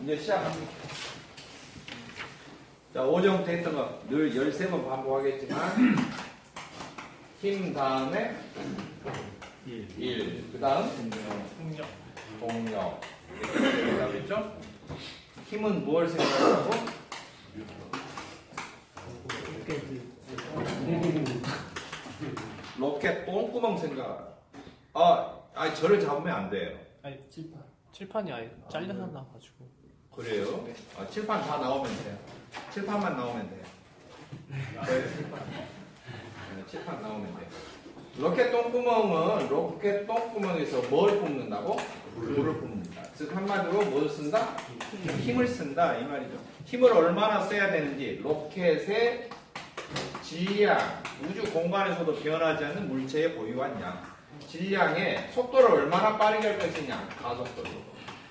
이제 시작합니다. 자, 오정부터 했던 거 늘 13번 반복하겠지만 힘 다음에 1, 그 다음 동력 이렇게 된다고 했죠? 힘은 무엇을 생각하고? 로켓 똥구멍 생각. 저를 잡으면 안 돼요. 아니 칠판이 아예 잘려서 나가지고. 그래요? 칠판 다 나오면 돼요. 칠판만 나오면 돼요. 칠판 나오면 돼요. 로켓 똥구멍은 로켓 똥구멍에서 뭘 뽑는다고? 물을 뽑는다. 즉 한마디로 뭘 쓴다? 힘을 쓴다 이 말이죠. 힘을 얼마나 써야 되는지 로켓의 질량, 우주 공간에서도 변하지 않는 물체의 보유한 양, 질량의 속도를 얼마나 빠르게 할 것이냐, 가속도로.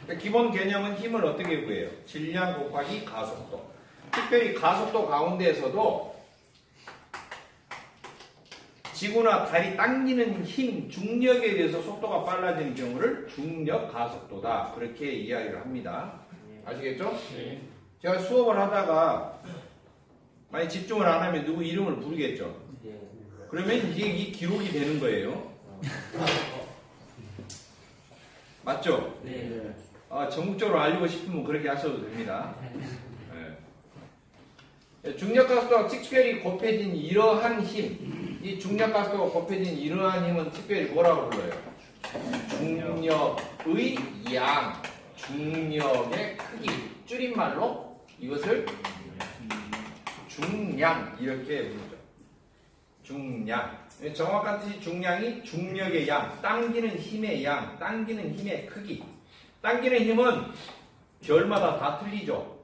그러니까 기본 개념은 힘을 어떻게 구해요? 질량 곱하기 가속도. 특별히 가속도 가운데에서도 지구나 달이 당기는 힘, 중력에 의해서 속도가 빨라지는 경우를 중력 가속도다. 그렇게 이야기를 합니다. 아시겠죠? 네. 제가 수업을 하다가 만약 집중을 안 하면 누구 이름을 부르겠죠? 그러면 이게 이 기록이 되는 거예요. 맞죠? 네. 전국적으로 알리고 싶으면 그렇게 하셔도 됩니다. 네. 중력가속도가 특별히 곱해진 이러한 힘, 이 중력가속도가 곱해진 이러한 힘은 특별히 뭐라고 불러요? 중력의 양, 중력의 크기, 줄임말로 이것을 중량 이렇게 부르죠. 중량. 정확한 뜻이 중량이 중력의 양, 당기는 힘의 양, 당기는 힘의 크기. 당기는 힘은 별마다 다 틀리죠.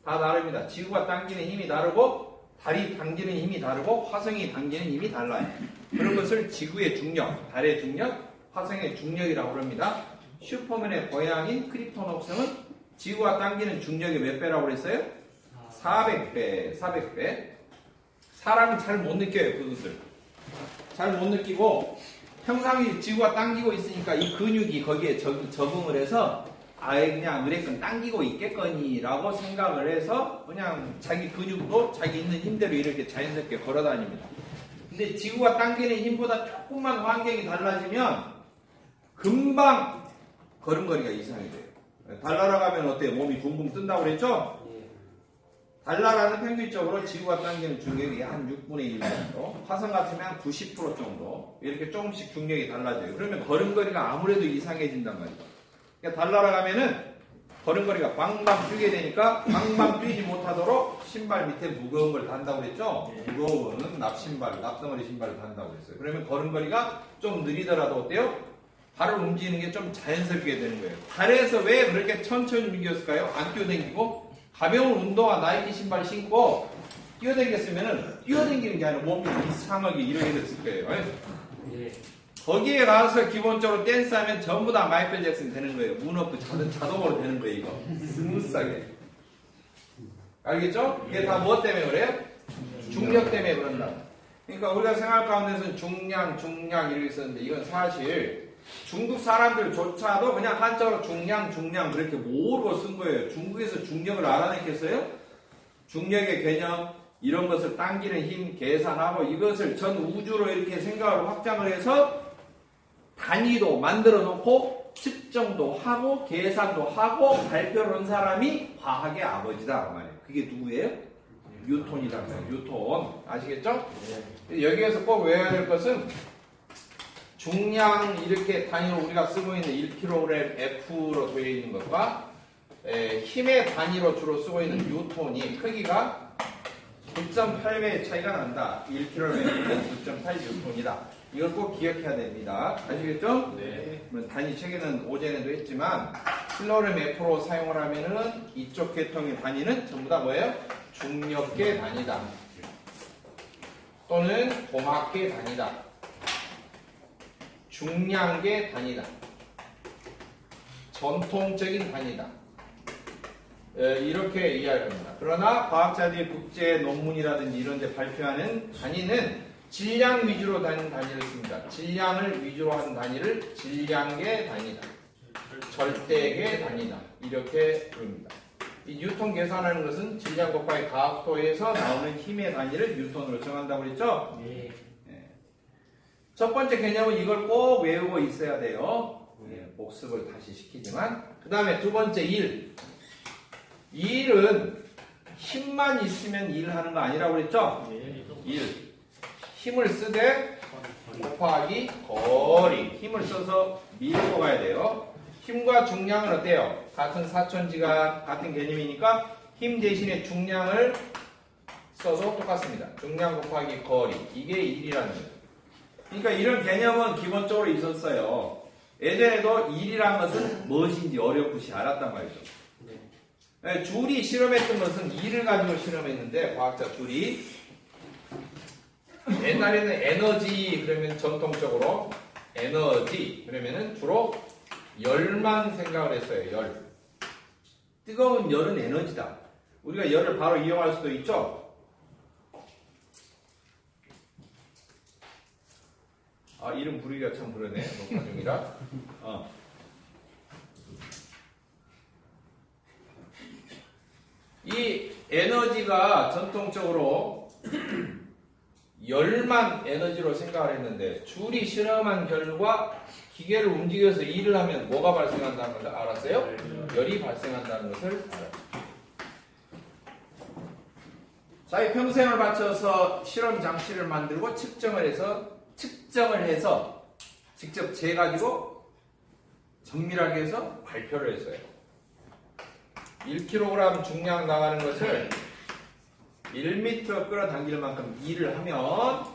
다 다릅니다. 지구가 당기는 힘이 다르고 달이 당기는 힘이 다르고 화성이 당기는 힘이 달라요. 그런 것을 지구의 중력, 달의 중력, 화성의 중력이라고 합니다. 슈퍼맨의 고향인 크립토녹스는 지구가 당기는 중력의 몇 배라고 그랬어요? 400배, 400배. 사람은 잘 못 느껴요, 그것을. 잘 못 느끼고, 평상시 지구가 당기고 있으니까 이 근육이 거기에 적응을 해서, 그냥 그랬건 당기고 있겠거니라고 생각을 해서, 그냥 자기 근육도 자기 있는 힘대로 이렇게 자연스럽게 걸어 다닙니다. 근데 지구가 당기는 힘보다 조금만 환경이 달라지면, 금방 걸음걸이가 이상이 돼요. 달 날아가면 어때요? 몸이 붕붕 뜬다고 그랬죠? 달나라는 평균적으로 지구가 당기는 중력이 한 6분의 1 정도, 화성 같으면 한 90% 정도, 이렇게 조금씩 중력이 달라져요. 그러면 걸음걸이가 아무래도 이상해진단 말이죠. 그러니까 달 날아가면은 걸음걸이가 방방 뛰게 되니까 방방 뛰지 못하도록 신발 밑에 무거운 걸 단다고 그랬죠? 무거운 납신발, 납덩어리 신발을 단다고 그랬어요. 그러면 걸음걸이가 좀 느리더라도 어때요? 발을 움직이는 게 좀 자연스럽게 되는 거예요. 달에서 왜 그렇게 천천히 움직였을까요? 안 뛰어다니고 가벼운 운동화 나이키 신발 신고 뛰어다녔으면 뛰어다니는 게 아니라 몸이 이상하게 이렇게 됐을 거예요. 거기에 가서 기본적으로 댄스하면 전부 다 마이클 잭슨 되는 거예요. 문어프 자동으로 되는 거예요. 이거 스무스하게. 알겠죠? 이게 다 뭐 때문에 그래요? 중력 때문에 그런다. 그러니까 우리가 생활 가운데서는 중량 이렇게 썼는데 이건 사실 중국 사람들조차도 그냥 한자로 중량 그렇게 모르고 쓴 거예요. 중국에서 중력을 알아냈겠어요? 중력의 개념, 이런 것을 당기는 힘 계산하고 이것을 전 우주로 이렇게 생각을 확장을 해서 단위도 만들어 놓고 측정도 하고 계산도 하고 발표를 한 사람이 과학의 아버지다 그 말이에요. 그게 누구예요? 뉴턴이다. 뉴턴. 아시겠죠? 여기에서 꼭 외워야 될 것은 중량 이렇게 단위로 우리가 쓰고 있는 1kg F로 되어 있는 것과 힘의 단위로 주로 쓰고 있는 뉴턴이 크기가 9.8배의 차이가 난다. 1kg는 9.8 뉴턴이다. 이걸 꼭 기억해야 됩니다. 아시겠죠? 네. 단위 체계는 오전에도 했지만 킬로그램 F로 사용을 하면은 이쪽 계통의 단위는 전부 다 뭐예요? 중력계 단위다. 또는 공학계 단위다. 중량계 단위다. 전통적인 단위다. 이렇게 이야기합니다. 그러나 과학자들이 국제 논문이라든지 이런 데 발표하는 단위는 질량 위주로 다니는 단위를 씁니다. 질량을 위주로 하는 단위를 질량계 단위다. 절대계 단위다. 이렇게 부릅니다. 이 뉴턴 계산하는 것은 질량 곱하기 가속도에서 나오는 힘의 단위를 뉴턴으로 정한다고 그랬죠? 네. 첫 번째 개념은 이걸 꼭 외우고 있어야 돼요. 복습을 다시 시키지만. 그 다음에 두 번째 일. 일은 힘만 있으면 일하는 거 아니라고 그랬죠? 일. 힘을 쓰되 곱하기 거리. 힘을 써서 밀고 가야 돼요. 힘과 중량은 어때요? 같은 사천지간 같은 개념이니까 힘 대신에 중량을 써도 똑같습니다. 중량 곱하기 거리. 이게 일이라는 거예요. 그러니까 이런 개념은 기본적으로 있었어요. 예전에도 일이란 것은 무엇인지 어렴풋이 알았단 말이죠. 네, 줄이 실험했던 것은 일을 가지고 실험했는데 과학자 줄이 옛날에는 에너지 그러면 전통적으로 에너지 그러면은 주로 열만 생각을 했어요. 열. 뜨거운 열은 에너지다. 우리가 열을 바로 이용할 수도 있죠. 아, 이름 부르기가 참 그러네. 녹화 중이라. 이 에너지가 전통적으로 열만 에너지로 생각을 했는데 줄이 실험한 결과 기계를 움직여서 일을 하면 뭐가 발생한다는 것을 알았어요? 열이 발생한다는 것을 알았어요. 자기 평생을 바쳐서 실험 장치를 만들고 측정을 해서 직접 재가지고 정밀하게 해서 발표를 했어요. 1kg 중량 나가는 것을 1m 끌어당길 만큼 일을 하면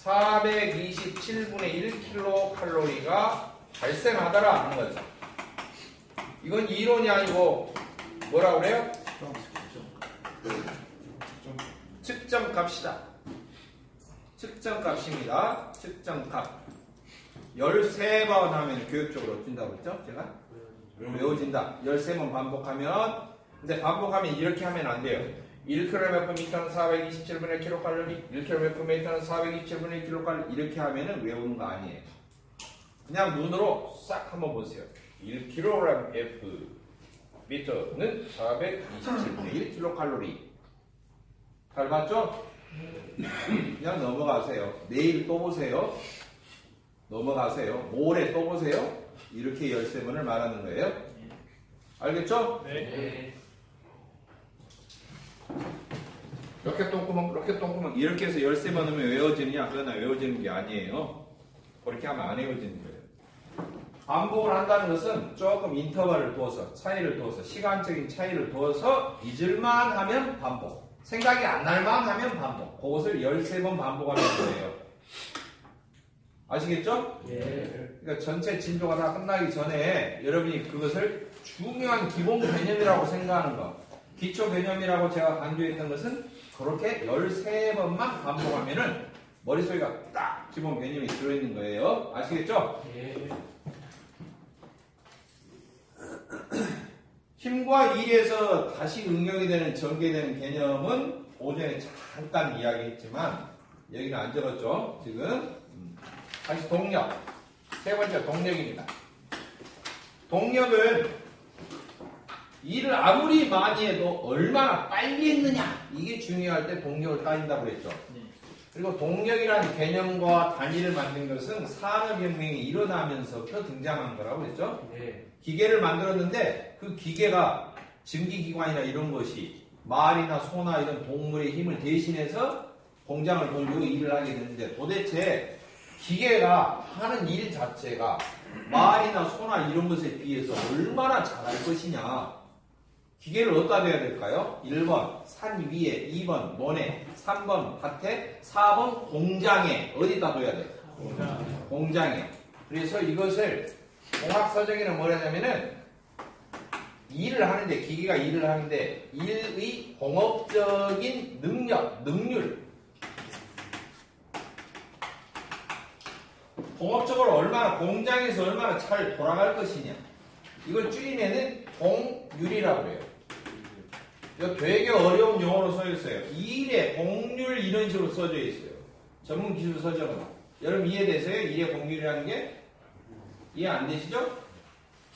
427분의 1kcal가 발생하더라 하는 거죠. 이건 이론이 아니고 뭐라고 그래요? 측정값이다. 측정값입니다. 측정값. 13번 하면 교육적으로 어쩐다고 했죠? 제가? 외워진다. 13번 반복하면, 근데 반복하면 이렇게 하면 안 돼요. 1kgm는 427분의 kcal, 1kgm는 427분의 kcal 이렇게 하면은 외우는 거 아니에요. 그냥 눈으로 싹 한번 보세요. 1kg F 미터는 427분의 1kcal. 잘 봤죠? 그냥 넘어가세요. 내일 또 보세요. 넘어가세요. 모레 또 보세요. 이렇게 13번을 말하는 거예요. 알겠죠? 네. 로켓 똥구멍 이렇게 해서 13번 하면 외워지느냐? 그러나 외워지는 게 아니에요. 그렇게 하면 안 외워지는 거예요. 반복을 한다는 것은 조금 인터벌을 두어서 차이를 두어서 시간적인 차이를 두어서 잊을만 하면 반복, 생각이 안 날만 하면 반복. 그것을 13번 반복하는 거예요. 아시겠죠? 예. 그러니까 전체 진도가 다 끝나기 전에 여러분이 그것을 중요한 기본 개념이라고 생각하는 거, 기초 개념이라고 제가 강조했던 것은 그렇게 13번만 반복하면은 머릿속에가 딱 기본 개념이 들어있는 거예요. 아시겠죠? 예. 힘과 일에서 다시 응용이 되는 전개되는 개념은 오전에 잠깐 이야기했지만 여기는 안 적었죠. 지금 다시 동력. 세 번째 동력입니다. 동력은 일을 아무리 많이 해도 얼마나 빨리 했느냐 이게 중요할 때 동력을 따진다고 그랬죠. 그리고 동력이라는 개념과 단위를 만든 것은 산업혁명이 일어나면서부터 등장한 거라고 그랬죠. 네. 기계를 만들었는데 그 기계가 증기기관이나 이런 것이 말이나 소나 이런 동물의 힘을 대신해서 공장을 돌리고 일을 하게 되는데 도대체 기계가 하는 일 자체가 말이나 소나 이런 것에 비해서 얼마나 잘할 것이냐. 기계를 어디다 둬야 될까요? 1번 산 위에, 2번 논에, 3번 밭에, 4번 공장에. 어디다 둬야 돼요? 공장에. 그래서 이것을 공학서적에는 뭐라 하냐면은 일을 하는데, 기계가 일을 하는데 일의 공업적인 능력, 능률, 공업적으로 얼마나, 공장에서 얼마나 잘 돌아갈 것이냐, 이걸 줄이면은 공률이라고 해요. 이거 되게 어려운 용어로 써 있어요. 일의 공률 이런 식으로 써져 있어요. 전문 기술 서적은. 여러분 이해되세요? 일의 공률이라는 게? 이해 안 되시죠?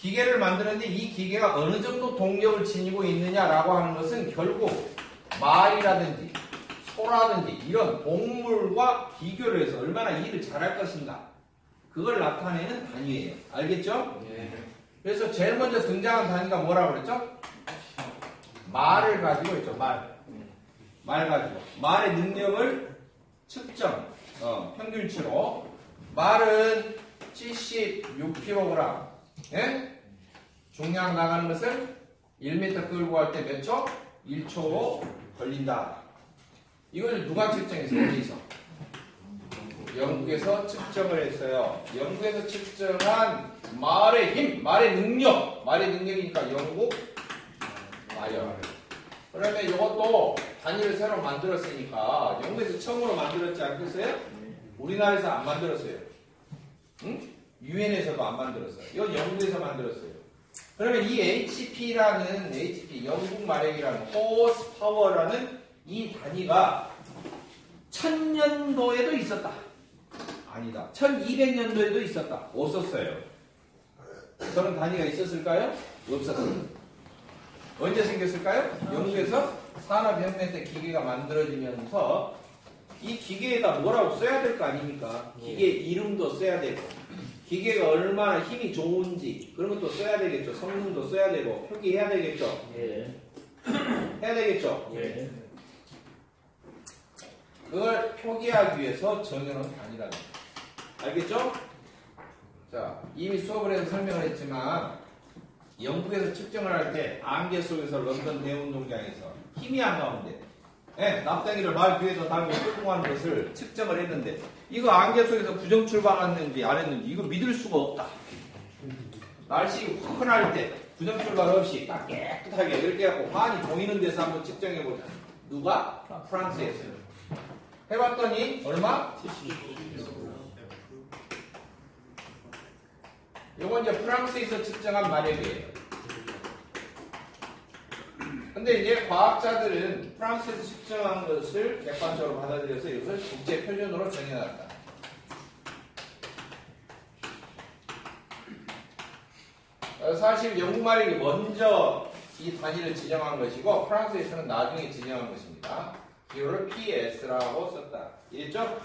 기계를 만드는데 이 기계가 어느 정도 동력을 지니고 있느냐라고 하는 것은 결국 말이라든지 소라든지 이런 동물과 비교를 해서 얼마나 일을 잘할 것인가 그걸 나타내는 단위예요. 알겠죠? 네. 그래서 제일 먼저 등장한 단위가 뭐라고 그랬죠? 말을 가지고 있죠. 말 가지고 말의 능력을 측정 평균치로 말은 76kg 예? 중량 나가는 것을 1m 끌고 갈 때 몇 초? 1초 걸린다. 이걸 누가 측정했어요? 어디서? 영국에서 측정을 했어요. 영국에서 측정한 말의 힘, 말의 능력이니까 영국 마력. 그러면 이것도 단위를 새로 만들었으니까 영국에서 처음으로 만들었지 않겠어요? 우리나라에서 안 만들었어요. 응? 유엔에서도 안 만들었어요. 이건 영국에서 만들었어요. 그러면 이 HP라는 영국 마력이라는 호스 파워라는 이 단위가 1000년도에도 있었다. 아니다. 1200년도에도 있었다. 없었어요. 저런 단위가 있었을까요? 없었어요. 언제 생겼을까요? 영국에서 산업혁명 때 기계가 만들어지면서 이 기계에다 뭐라고 써야 될 거 아닙니까? 기계 이름도 써야 되고 기계가 얼마나 힘이 좋은지 그런 것도 써야 되겠죠. 성능도 써야 되고 표기해야 되겠죠. 예. 해야 되겠죠. 예. 그걸 표기하기 위해서 정해놓은 단위라는 거예요. 알겠죠? 자, 이미 수업을 해서 설명을 했지만 영국에서 측정을 할 때 안개 속에서 런던 대운동장에서 힘이 한가운데 납땜기를 말 뒤에서 달고 끌고 가는 것을 측정을 했는데 이거 안개 속에서 부정 출발했는지 안 했는지 이거 믿을 수가 없다. 날씨 화끈할 때 부정 출발 없이 딱 깨끗하게 이렇게 해갖고 환이 보이는 데서 한번 측정해보자. 누가? 프랑스에서요. 해봤더니 얼마? 이건 이제 프랑스에서 측정한 마력이에요. 근데 이제 과학자들은 프랑스에서 측정한 것을 객관적으로 받아들여서 이것을 국제 표준으로 정해놨다. 사실 영국 마력이 먼저 이 단위를 지정한 것이고 프랑스에서는 나중에 지정한 것입니다. 이거를 PS라고 썼다. 이랬죠?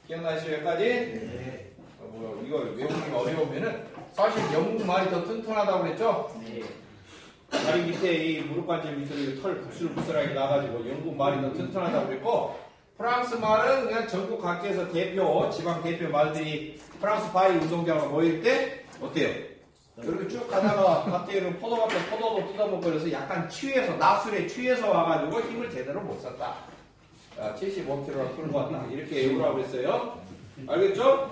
기억나시죠? 여기까지? 네. 이거 외우기 어려우면은 사실 영국 말이 더 튼튼하다고 그랬죠? 네. 다리 밑에 이 무릎관절 밑으로 털 부슬부슬하게 나가지고 영국 말이 더 튼튼하다고 그랬고 프랑스 말은 그냥 전국 각지에서 지방 대표 말들이 프랑스 파리 운동장으로 모일 때 어때요? 이렇게 쭉 가다가 갑자기 포도 같은 포도도 뜯어먹고 그래서 약간 나술에 취해서 와가지고 힘을 제대로 못 썼다. 75kg를 끌고 왔다. 이렇게 외우라고 했어요. 알겠죠?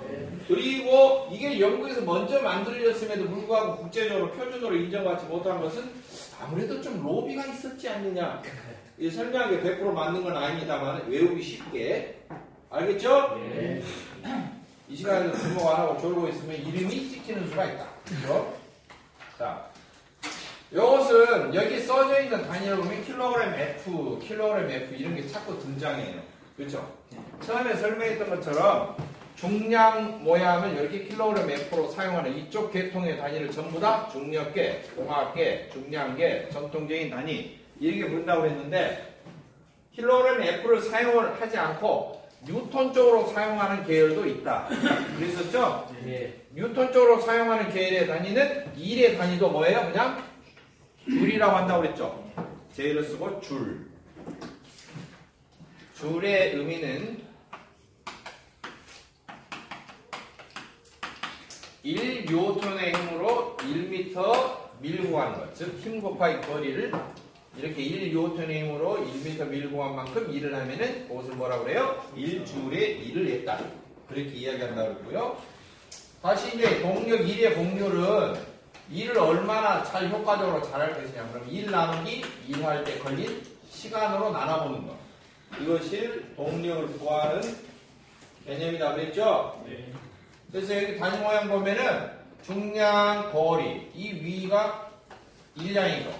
그리고 이게 영국에서 먼저 만들어졌음에도 불구하고 국제적으로 표준으로 인정받지 못한 것은 아무래도 좀 로비가 있었지 않느냐. 이 설명한 게 100% 맞는 건 아닙니다만 외우기 쉽게. 알겠죠? 네. 이 시간에도 주목 안 하고 졸고 있으면 이름이 찍히는 수가 있다. 그죠? 자, 이것은 여기 써져 있는 단위를 보면 킬로그램 F 이런 게 자꾸 등장해요. 그렇죠? 처음에 설명했던 것처럼 중량 모양을 여기 킬로그램 F로 사용하는 이쪽 계통의 단위를 전부 다 중력계, 공학계, 중량계, 전통적인 단위 이렇게 부른다고 했는데 킬로그램 F를 사용을 하지 않고 뉴턴 쪽으로 사용하는 계열도 있다. 그랬었죠? 네. 뉴턴 쪽으로 사용하는 계열의 단위는 일의 단위도 뭐예요? 그냥 줄이라고 한다고 그랬죠? J를 쓰고 줄. 줄의 의미는 1뉴턴의 힘으로 1m 밀고 가는 것. 즉, 힘 곱하기 거리를 이렇게 1뉴턴의 힘으로 1m 밀고 간 만큼 일을 하면은 그것을 뭐라 그래요? 1줄에 일을 했다. 그렇게 이야기한다고 그러고요. 다시 이제 동력 1의 공률은 일을 얼마나 잘 효과적으로 잘할 것이냐. 그럼 1 나누기 1 할 때 걸린 시간으로 나눠보는 것. 이것이 동력을 구하는 개념이다 그랬죠? 네. 그래서 여기 단위 모양 보면은 중량, 거리, 이 위가 일량이고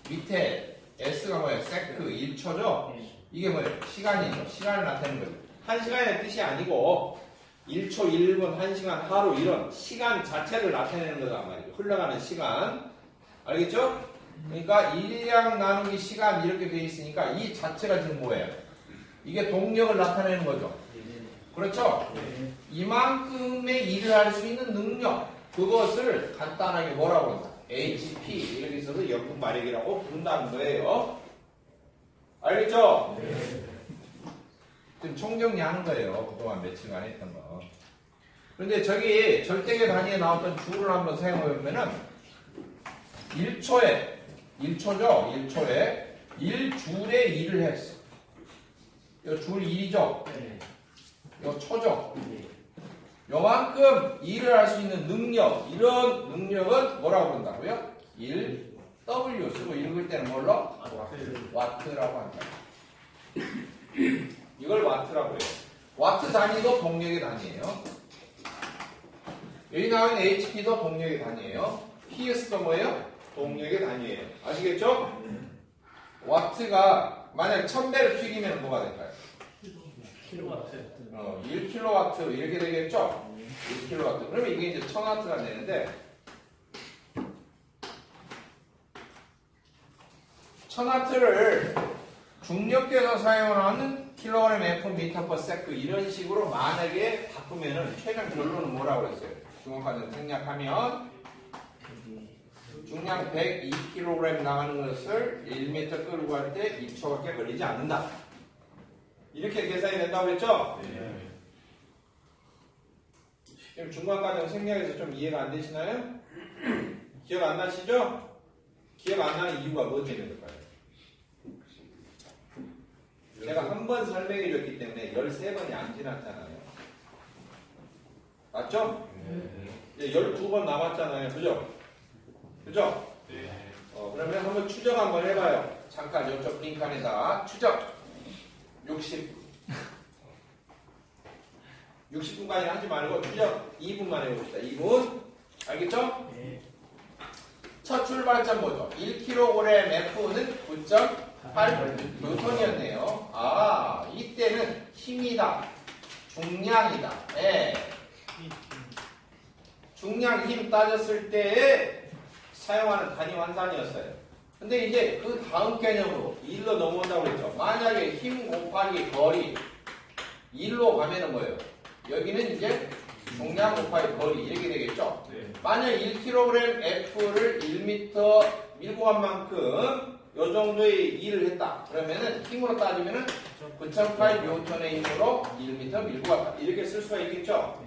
밑에 S가 뭐예요? 세크, 1초죠? 이게 뭐예요? 시간이죠. 시간을 나타내는 거죠. 1시간의 뜻이 아니고 1초, 1분, 1시간, 하루 이런 시간 자체를 나타내는 거란 말이죠. 흘러가는 시간. 알겠죠? 그러니까 일량 나누기 시간 이렇게 돼 있으니까 이 자체가 지금 뭐예요? 이게 동력을 나타내는 거죠. 그렇죠? 이만큼의 일을 할 수 있는 능력, 그것을 간단하게 뭐라고 한다? HP 이렇게 써서 역분 마력이라고 부른다는 거예요. 알겠죠? 지금 총정리하는 거예요. 그동안 며칠간 했던 거. 그런데 저기 절대계 단위에 나왔던 줄을 한번 사용해보면은 1초에 1초에 1줄에 1을 했어. 이 줄 1이죠? 이 초죠? 요만큼 일을 할 수 있는 능력, 이런 능력은 뭐라고 부른다고요? 1W 쓰고 읽을 때는 뭘로? 와트라고 한다. 이걸 와트라고 해요. 와트 단위도 동력의 단위예요. 여기 나오는 HP도 동력의 단위예요. PS도 뭐예요? 동력의 단위예요. 아시겠죠? 와트가 만약 1000배를 튀기면 뭐가 될까요? 1kW 이렇게 되겠죠? 1kW. 그러면 이게 이제 1000W가 되는데 1000W를 중력계에서 사용하는 kg F m/s 이런 식으로 만약에 바꾸면은 최종 결론은 뭐라고 했어요? 중원과정 생략하면 중량 102kg 나가는 것을 1m 끌고 갈 때 2초밖에 걸리지 않는다. 이렇게 계산이 된다고 했죠? 지금 중간과정 생략해서 좀 이해가 안 되시나요? 기억 안 나시죠? 기억 안 나는 이유가 뭐 때문에 될까요? 제가 한 번 설명해 줬기 때문에 13번이 안 지났잖아요. 맞죠? 이제 12번 남았잖아요. 그죠? 그죠? 그러면 한번 추적 한번 해봐요. 잠깐 이쪽 빈칸에다 추적 60분까지 하지 말고 추적 2분만 해봅시다. 2분. 알겠죠? 첫 출발점 뭐죠? 1kg F는 9.8 뉴턴이었네요. 아, 이때는 힘이다. 중량이다. 네. 중량 힘 따졌을 때에 사용하는 단위 환산이었어요. 근데 이제 그 다음 개념으로 1로 넘어온다고 했죠. 만약에 힘 곱하기 거리 1로 가면은 뭐예요? 여기는 이제 중량 곱하기 거리 이렇게 되겠죠. 만약 1kg F를 1m 밀고 간 만큼 요 정도의 일을 했다. 그러면은 힘으로 따지면은 9.8 뉴턴의 힘으로 1m 밀고 갔다. 이렇게 쓸 수가 있겠죠.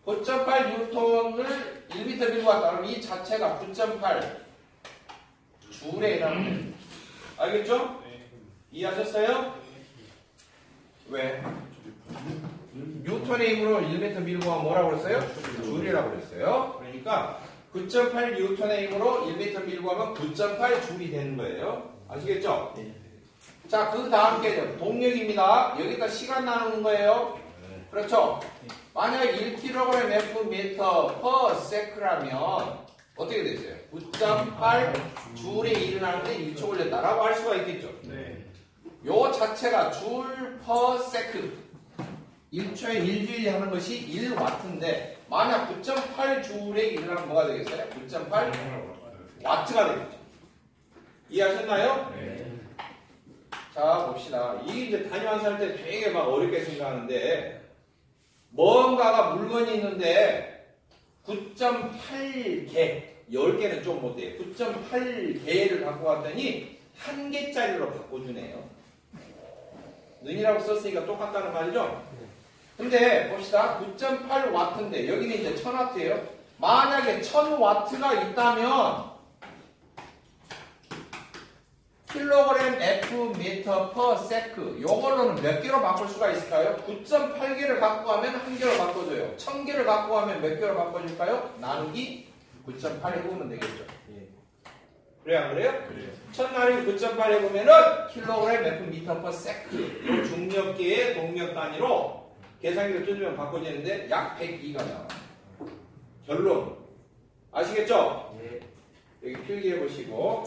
9.8 뉴턴을 1m 밀고 갔다. 그럼 이 자체가 9.8 줄에 해당합니다. 알겠죠? 이해하셨어요? 왜? 뉴턴의 힘으로 1m 밀고 가면 뭐라고 그랬어요? 줄이라고 그랬어요. 그러니까 9.8 뉴턴의 힘으로 1m 밀고 가면 9.8 줄이 되는 거예요. 아시겠죠? 자, 그 다음 개념 동력입니다. 여기다 시간 나누는 거예요. 그렇죠? 만약 1kg F/m/s라면 어떻게 되겠어요? 9.8 줄에 일을 하는데 1초 걸렸다라고 할 수가 있겠죠. 요 자체가 줄 per second 1초에 1줄이 하는 것이 1와트인데 만약 9.8 줄에 일을 하면 뭐가 되겠어요? 9.8 와트가 되겠죠. 이해하셨나요? 자, 봅시다. 이게 이제 단위 환산할 때 되게 막 어렵게 생각하는데 뭔가가 물건이 있는데 9.8개 10개는 좀 못돼요. 9.8개를 갖고 왔더니 1개짜리로 바꿔주네요. 는이라고 썼으니까 똑같다는 말이죠? 근데 봅시다. 9.8와트인데 여기는 이제 1000와트예요. 만약에 1000와트가 있다면 킬로그램 F/m/s 요걸로는 몇 개로 바꿀 수가 있을까요? 9.8개를 갖고 가면 1개로 바꿔줘요. 1000개를 갖고 가면 몇 개로 바꿔줄까요? 나누기 9.8 해보면 되겠죠. 그래요, 안 그래요? 1000 나누기 9.8 해보면은 킬로그램 F/m/s 요 중력계의 동력 단위로 계산기를 뜯으면 바꿔지는데 약 102가 나와요. 결론 아시겠죠? 여기 필기해 보시고